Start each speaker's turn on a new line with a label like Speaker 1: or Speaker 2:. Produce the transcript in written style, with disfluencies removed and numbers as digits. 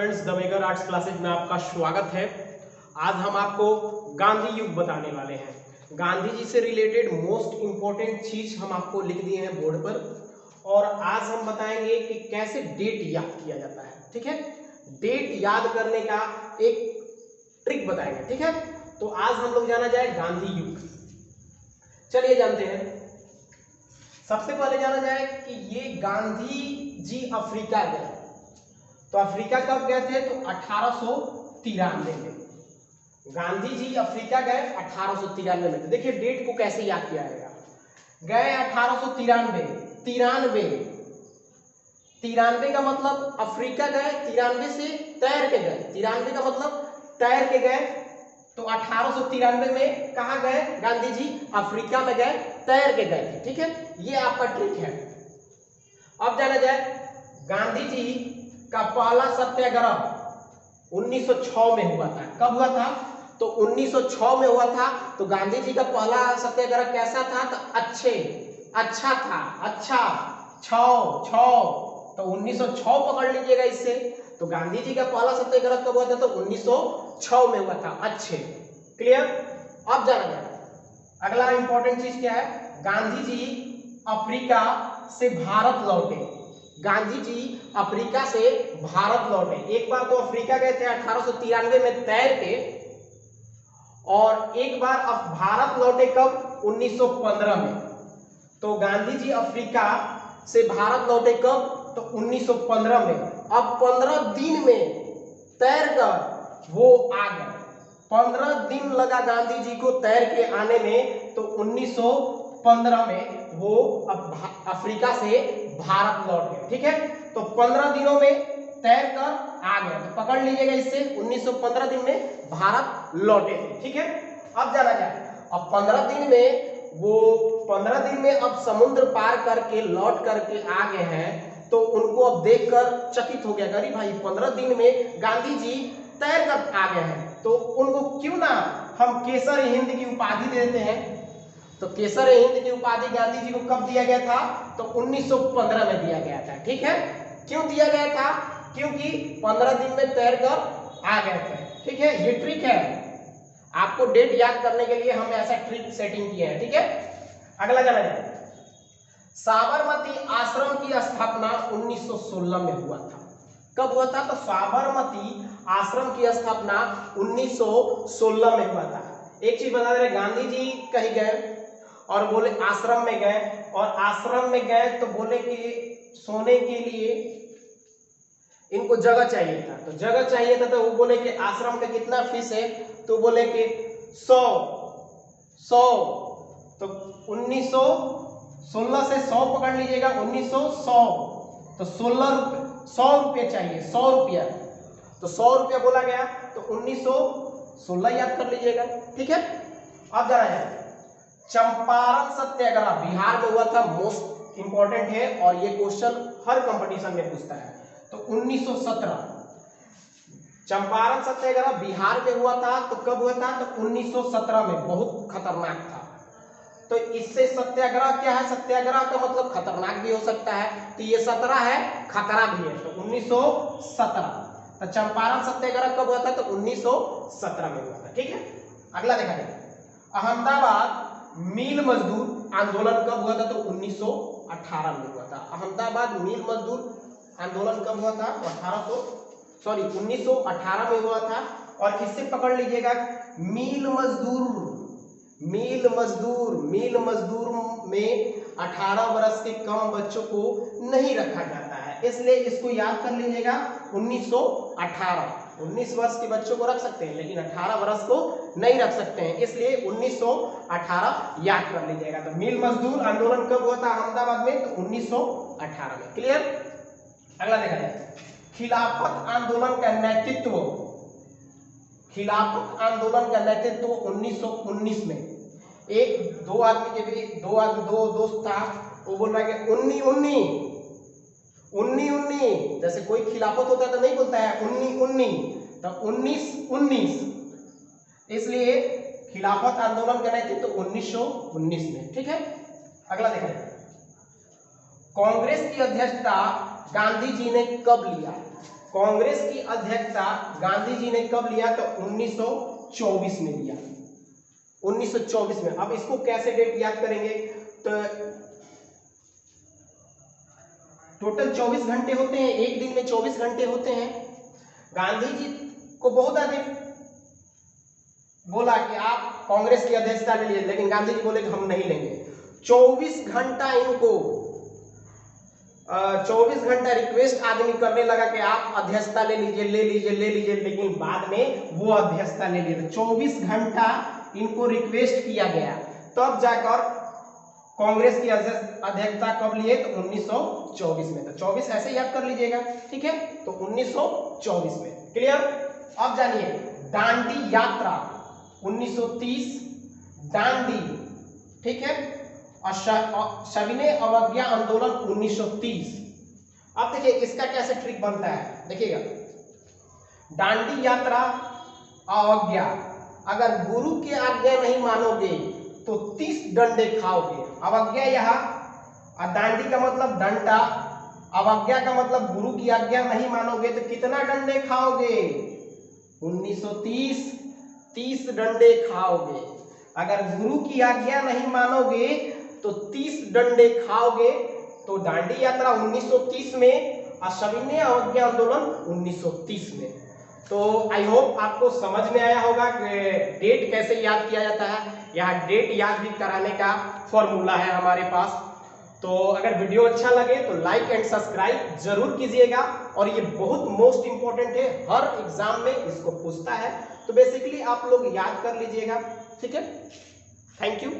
Speaker 1: Friends, the megger arts classes में आपका स्वागत है। आज हम आपको गांधी युग बताने वाले हैं। गांधी जी से रिलेटेड मोस्ट इंपॉर्टेंट चीज हम आपको लिख दिए हैं बोर्ड पर, और आज हम बताएंगे कि कैसे डेट याद किया जाता है। ठीक है, डेट याद करने का एक ट्रिक बताएंगे। ठीक है, तो आज हम लोग जाना जाए गांधी युग। चलिए जानते हैं। सबसे पहले जाना जाए कि ये गांधी जी अफ्रीका गए। तो अफ्रीका कब गए थे? तो 1893 में। गांधी जी अफ्रीका गए 1893 में। तो देखिए डेट को कैसे याद किया जाएगा। गए 1893, 93 का मतलब अफ्रीका गए, 93 से तैर के गए। 93 का मतलब तैर के गए। तो 1893 में कहा गए? गांधी जी अफ्रीका में गए, तैर के गए थे। ठीक है, ये आपका ट्रिक है। अब जाना जाए गांधी जी का पहला सत्याग्रह 1906 में हुआ था। कब हुआ था? तो 1906 में हुआ था। तो गांधी जी का पहला सत्याग्रह कैसा था? तो अच्छा था। अच्छा तो 1906 पकड़ लीजिएगा इससे। तो गांधी जी का पहला सत्याग्रह कब हुआ था? तो 1906 में हुआ था। अच्छे, क्लियर। अब जाना जाए अगला इंपॉर्टेंट चीज क्या है। गांधी जी अफ्रीका से भारत लौटे। गांधी जी अफ्रीका से भारत लौटे। एक बार तो अफ्रीका गए थे 1893 में तैर के, और एक बार भारत लौटे कब? 1915 में। तो गांधी जी अफ्रीका से भारत लौटे कब? तो 1915 में। अब 15 दिन में तैर कर वो आ गए। 15 दिन लगा गांधी जी को तैर के आने में। तो 1915 में वो अफ्रीका से भारत लौट गए। ठीक है, तो 15 दिनों में तैर कर आ गए। तो पकड़ लीजिएगा इससे, 1915 दिन में भारत लौटे थे। ठीक है, अब जाना जाए। अब 15 दिन में अब समुद्र पार करके लौट करके आ गए हैं। तो उनको अब देखकर चकित हो गया, अरे भाई 15 दिन में गांधी जी तैर कर आ गए हैं, तो उनको क्यों ना हम केसर हिंद की उपाधि दे देते हैं। तो केसर हिंद की उपाधि गांधी जी को कब दिया गया था? तो 1915 में दिया गया था। ठीक है, क्यों दिया गया था? क्योंकि 15 दिन में तैर कर आ गए थे। ठीक है, ये ट्रिक है। आपको डेट याद करने के लिए हम ऐसा ट्रिक सेटिंग किए हैं। ठीक है, अगला जाना जाए। साबरमती आश्रम की स्थापना 1916 में हुआ था। कब हुआ था? तो साबरमती आश्रम की स्थापना 1916 में हुआ था। एक चीज बता रहे, गांधी जी कहीं गए और बोले आश्रम में गए, और आश्रम में गए तो बोले कि सोने के लिए इनको जगह चाहिए था। तो जगह चाहिए था, तो वो बोले कि आश्रम का कितना फीस है? तो बोले कि 100। तो 1916 से 100 पकड़ लीजिएगा, 1900। तो 100 रुपये चाहिए, 100 रुपया। तो 100 रुपया बोला गया, तो 1916 याद कर लीजिएगा। ठीक है, अब जाना जाए चंपारण सत्याग्रह बिहार में हुआ था। मोस्ट इंपॉर्टेंट है, और ये क्वेश्चन हर कंपटीशन में पूछता है। तो 1917 चंपारण सत्याग्रह बिहार में हुआ था। तो कब हुआ था? तो 1917 में। बहुत खतरनाक था। तो इससे सत्याग्रह क्या है? सत्याग्रह का मतलब खतरनाक भी हो सकता है। तो ये 17 है, खतरा भी है। तो 1917। तो चंपारण सत्याग्रह कब हुआ था? तो 1917 में हुआ था। ठीक है, अगला देखा जाए। अहमदाबाद मिल मजदूर आंदोलन कब हुआ था? तो 1918 में हुआ था। अहमदाबाद मिल मजदूर आंदोलन कब हुआ था? 1918 में हुआ था। और इससे पकड़ लीजिएगा, मिल मजदूर में 18 वर्ष के कम बच्चों को नहीं रखा जाता है, इसलिए इसको याद कर लीजिएगा। 1918 19 वर्ष के बच्चों को रख सकते हैं, लेकिन 18 वर्ष को नहीं रख सकते हैं, इसलिए 1918 याद कर लीजिएगा। तो मिल मजदूर आंदोलन कब हुआ था अहमदाबाद में? तो 1918 में। क्लियर, अगला देखा जाए। खिलाफत आंदोलन का नेतृत्व 1919 में। दो दोस्त था, वो बोल रहा है कि 19 जैसे कोई खिलाफत होता है तो नहीं बोलता है 19 तो 19 इसलिए खिलाफत आंदोलन का नेतृत्व 1919 में। ठीक है, अगला देखा जाए। कांग्रेस की अध्यक्षता गांधी जी ने कब लिया? कांग्रेस की अध्यक्षता गांधी जी ने कब लिया? तो 1924 में लिया, 1924 में। अब इसको कैसे डेट याद करेंगे? तो टोटल 24 घंटे होते हैं, एक दिन में 24 घंटे होते हैं। गांधी जी को बहुत आदमी बोला कि आप कांग्रेस की अध्यक्षता ले लीजिए, लेकिन गांधी जी बोले कि हम नहीं लेंगे। 24 घंटा इनको 24 घंटा रिक्वेस्ट आदमी करने लगा कि आप अध्यक्षता ले लीजिए, ले लीजिए, ले लीजिए, लेकिन बाद में वो अध्यक्षता ले लिए। 24 घंटा इनको रिक्वेस्ट किया गया, तब जाकर कांग्रेस की अध्यक्षता कब लिए? तो 1924 में। तो 24 ऐसे याद कर लीजिएगा, ठीक है? तो 1924 में। क्लियर? अब जानिए दांडी यात्रा 1930, दांडी, ठीक है, और सविनय अवज्ञा आंदोलन 1930। अब देखिए इसका कैसे ट्रिक बनता है, देखिएगा। दांडी यात्रा, अवज्ञा, अगर गुरु की आज्ञा नहीं मानोगे तो 30 डंडे खाओगे। अवज्ञा यहाँ, और दांडी का मतलब डंडा, अवज्ञा का मतलब गुरु की आज्ञा नहीं मानोगे तो कितना डंडे खाओगे? 1930, 30 डंडे खाओगे। अगर गुरु की आज्ञा नहीं मानोगे तो 30 डंडे खाओगे। तो दांडी यात्रा 1930 में और सविनय अवज्ञा आंदोलन 1930 में। तो आई होप आपको समझ में आया होगा कि डेट कैसे याद किया जाता है। यहाँ डेट याद भी कराने का फॉर्मूला है हमारे पास। तो अगर वीडियो अच्छा लगे तो लाइक एंड सब्सक्राइब जरूर कीजिएगा, और ये बहुत मोस्ट इंपॉर्टेंट है, हर एग्जाम में इसको पूछता है। तो बेसिकली आप लोग याद कर लीजिएगा, ठीक है? Thank you.